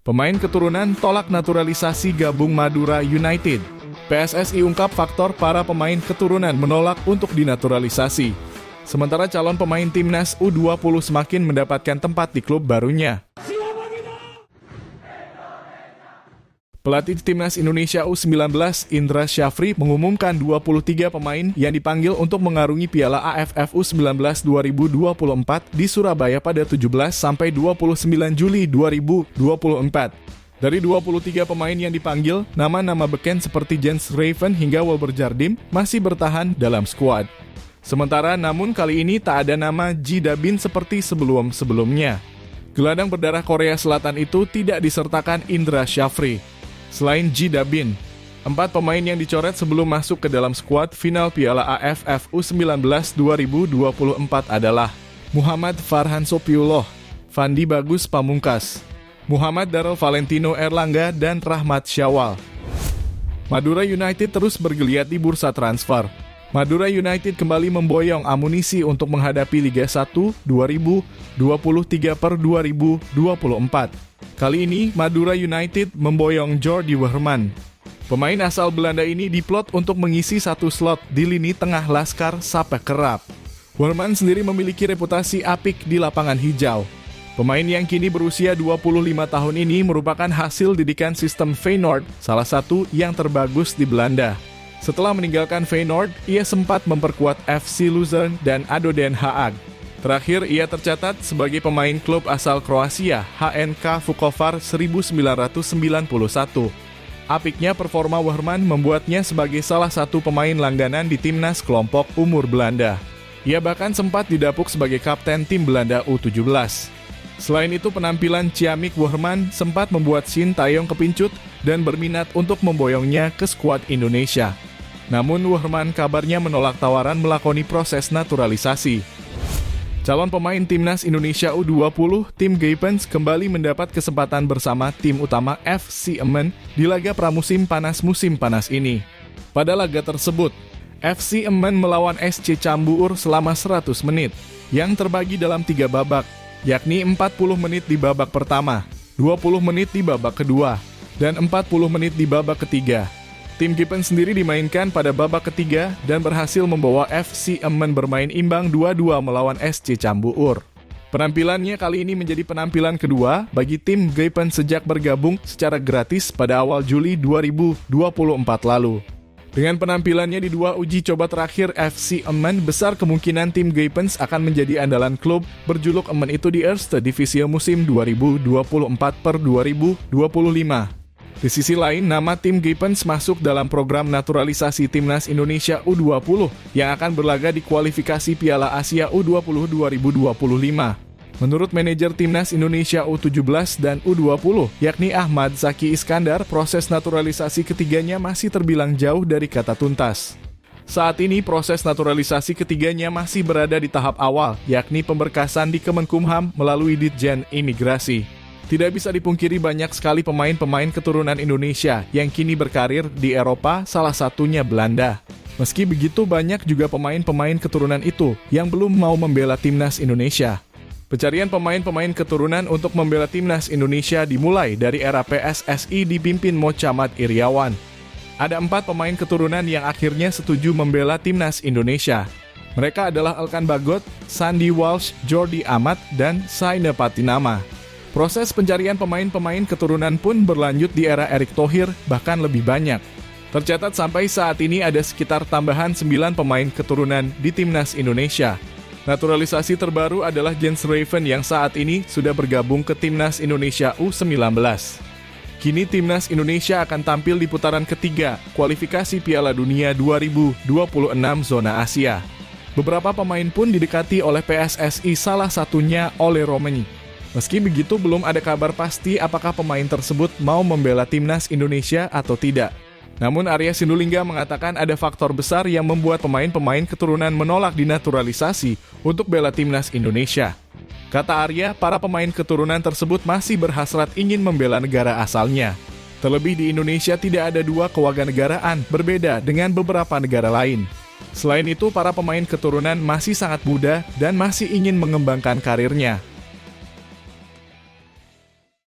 Pemain keturunan tolak naturalisasi gabung Madura United. PSSI ungkap faktor para pemain keturunan menolak untuk dinaturalisasi. Sementara calon pemain timnas U20 semakin mendapatkan tempat di klub barunya. Pelatih timnas Indonesia U19 Indra Syafri mengumumkan 23 pemain yang dipanggil untuk mengarungi Piala AFF U19 2024 di Surabaya pada 17 sampai 29 Juli 2024. Dari 23 pemain yang dipanggil, nama-nama beken seperti Jens Raven hingga Wilber Jardim masih bertahan dalam skuad. Sementara namun kali ini tak ada nama Ji Da-bin seperti sebelum-sebelumnya. Gelandang berdarah Korea Selatan itu tidak disertakan Indra Syafri. Selain Ji Da-bin, 4 pemain yang dicoret sebelum masuk ke dalam skuad final Piala AFF U19 2024 adalah Muhammad Farhan Sopiullah, Fandi Bagus Pamungkas, Muhammad Darul Valentino Erlangga, dan Rahmat Syawal. Madura United terus bergeliat di bursa transfer. Madura United kembali memboyong amunisi untuk menghadapi Liga 1 2023 per 2024. Kali ini, Madura United memboyong Jordi Weerman. Pemain asal Belanda ini diplot untuk mengisi satu slot di lini tengah Laskar Sapekerap. Weerman sendiri memiliki reputasi apik di lapangan hijau. Pemain yang kini berusia 25 tahun ini merupakan hasil didikan sistem Feyenoord, salah satu yang terbagus di Belanda. Setelah meninggalkan Feyenoord, ia sempat memperkuat FC Luzern dan ADO Den Haag. Terakhir, ia tercatat sebagai pemain klub asal Kroasia, HNK Vukovar 1991. Apiknya performa Weerman membuatnya sebagai salah satu pemain langganan di timnas kelompok umur Belanda. Ia bahkan sempat didapuk sebagai kapten tim Belanda U17. Selain itu, penampilan ciamik Weerman sempat membuat Shin Taeyong kepincut dan berminat untuk memboyongnya ke skuad Indonesia. Namun Weerman kabarnya menolak tawaran melakoni proses naturalisasi. Calon pemain timnas Indonesia U20, tim Gaypens kembali mendapat kesempatan bersama tim utama FC Emmen di laga pramusim panas musim panas ini. Pada laga tersebut, FC Emmen melawan SC Cambuur selama 100 menit, yang terbagi dalam 3 babak, yakni 40 menit di babak pertama, 20 menit di babak kedua, dan 40 menit di babak ketiga. Tim Gaypens sendiri dimainkan pada babak ketiga dan berhasil membawa FC Emmen bermain imbang 2-2 melawan SC Cambuur. Penampilannya kali ini menjadi penampilan kedua bagi tim Gaypens sejak bergabung secara gratis pada awal Juli 2024 lalu. Dengan penampilannya di 2 uji coba terakhir FC Emmen, besar kemungkinan tim Gaypens akan menjadi andalan klub berjuluk Emmen itu di Eerste Divisie musim 2024 per 2025. Di sisi lain, nama tim Gaypens masuk dalam program naturalisasi timnas Indonesia U20 yang akan berlaga di kualifikasi Piala Asia U20 2025. Menurut manajer timnas Indonesia U17 dan U20, yakni Ahmad Zaki Iskandar, proses naturalisasi ketiganya masih terbilang jauh dari kata tuntas. Saat ini, proses naturalisasi ketiganya masih berada di tahap awal, yakni pemberkasan di Kemenkumham melalui Ditjen Imigrasi. Tidak bisa dipungkiri banyak sekali pemain-pemain keturunan Indonesia yang kini berkarir di Eropa, salah satunya Belanda. Meski begitu, banyak juga pemain-pemain keturunan itu yang belum mau membela timnas Indonesia. Pencarian pemain-pemain keturunan untuk membela timnas Indonesia dimulai dari era PSSI dipimpin Mochamat Iriawan. Ada 4 pemain keturunan yang akhirnya setuju membela timnas Indonesia. Mereka adalah Elkan Bagot, Sandy Walsh, Jordi Amat, dan Saine Patinama. Proses pencarian pemain-pemain keturunan pun berlanjut di era Erick Thohir, bahkan lebih banyak. Tercatat sampai saat ini ada sekitar tambahan 9 pemain keturunan di timnas Indonesia. Naturalisasi terbaru adalah Jens Raven yang saat ini sudah bergabung ke timnas Indonesia U19. Kini timnas Indonesia akan tampil di putaran ketiga kualifikasi Piala Dunia 2026 zona Asia. Beberapa pemain pun didekati oleh PSSI, salah satunya Ole Romani. Meski begitu, belum ada kabar pasti apakah pemain tersebut mau membela timnas Indonesia atau tidak. Namun Arya Sinulinga mengatakan ada faktor besar yang membuat pemain-pemain keturunan menolak dinaturalisasi untuk bela timnas Indonesia. Kata Arya, para pemain keturunan tersebut masih berhasrat ingin membela negara asalnya. Terlebih di Indonesia tidak ada 2 kewarganegaraan, berbeda dengan beberapa negara lain. Selain itu, para pemain keturunan masih sangat muda dan masih ingin mengembangkan karirnya.